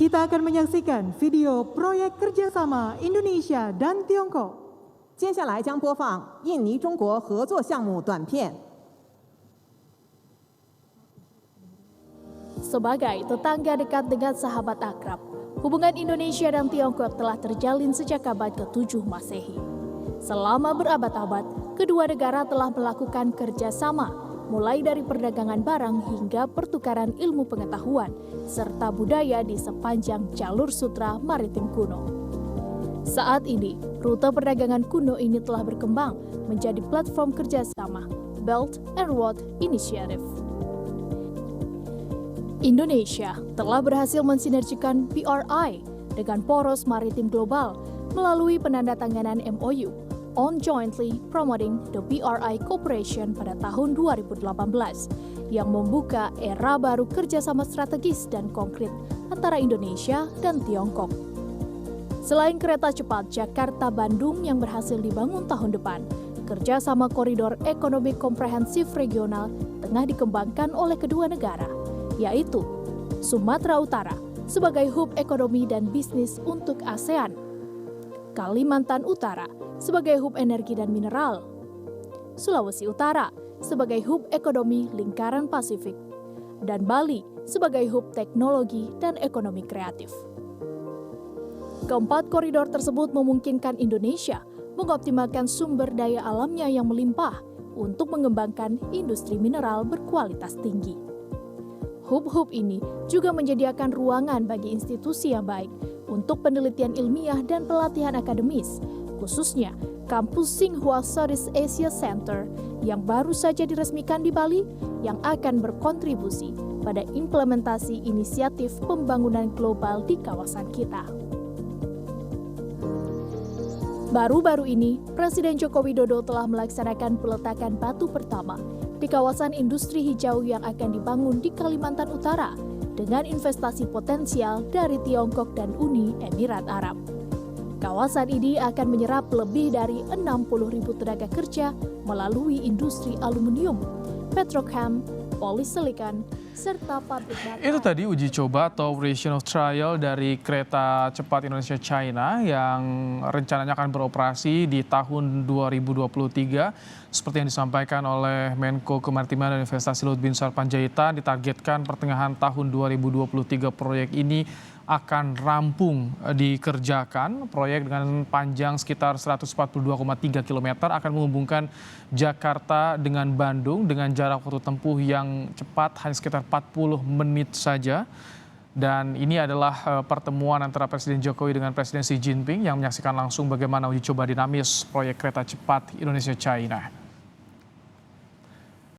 Kita akan menyaksikan video proyek kerjasama Indonesia dan Tiongkok. 接下来将播放印尼中国合作项目短片。 Sebagai tetangga dekat dengan sahabat akrab, hubungan Indonesia dan Tiongkok telah terjalin sejak abad ke-7 Masehi. Selama berabad-abad, kedua negara telah melakukan kerjasama, mulai dari perdagangan barang hingga pertukaran ilmu pengetahuan, serta budaya di sepanjang jalur sutra maritim kuno. Saat ini, rute perdagangan kuno ini telah berkembang menjadi platform kerjasama Belt and Road Initiative. Indonesia telah berhasil mensinergikan BRI dengan poros maritim global melalui penandatanganan MOU on Jointly Promoting the BRI Cooperation pada tahun 2018 yang membuka era baru kerjasama strategis dan konkret antara Indonesia dan Tiongkok. Selain kereta cepat Jakarta-Bandung yang berhasil dibangun tahun depan, kerjasama koridor ekonomi komprehensif regional tengah dikembangkan oleh kedua negara, yaitu Sumatera Utara sebagai hub ekonomi dan bisnis untuk ASEAN, Kalimantan Utara sebagai hub energi dan mineral, Sulawesi Utara sebagai hub ekonomi lingkaran Pasifik, dan Bali sebagai hub teknologi dan ekonomi kreatif. Keempat koridor tersebut memungkinkan Indonesia mengoptimalkan sumber daya alamnya yang melimpah untuk mengembangkan industri mineral berkualitas tinggi. Hub-hub ini juga menyediakan ruangan bagi institusi yang baik untuk penelitian ilmiah dan pelatihan akademis, khususnya kampus Tsinghua Southeast Asia Center yang baru saja diresmikan di Bali yang akan berkontribusi pada implementasi inisiatif pembangunan global di kawasan kita. Baru-baru ini, Presiden Joko Widodo telah melaksanakan peletakan batu pertama di kawasan industri hijau yang akan dibangun di Kalimantan Utara dengan investasi potensial dari Tiongkok dan Uni Emirat Arab. Kawasan ini akan menyerap lebih dari 60.000 tenaga kerja melalui industri aluminium, petrochem, polisilikan, serta pabrik baterai. Itu tadi uji coba atau operation of trial dari kereta cepat Indonesia-China yang rencananya akan beroperasi di tahun 2023. Seperti yang disampaikan oleh Menko Kemaritiman dan Investasi Luhut Binsar Panjaitan, ditargetkan pertengahan tahun 2023 proyek ini akan rampung dikerjakan. Proyek dengan panjang sekitar 142,3 km akan menghubungkan Jakarta dengan Bandung dengan jarak waktu tempuh yang cepat hanya sekitar 40 menit saja. Dan ini adalah pertemuan antara Presiden Jokowi dengan Presiden Xi Jinping yang menyaksikan langsung bagaimana uji coba dinamis proyek kereta cepat Indonesia-China.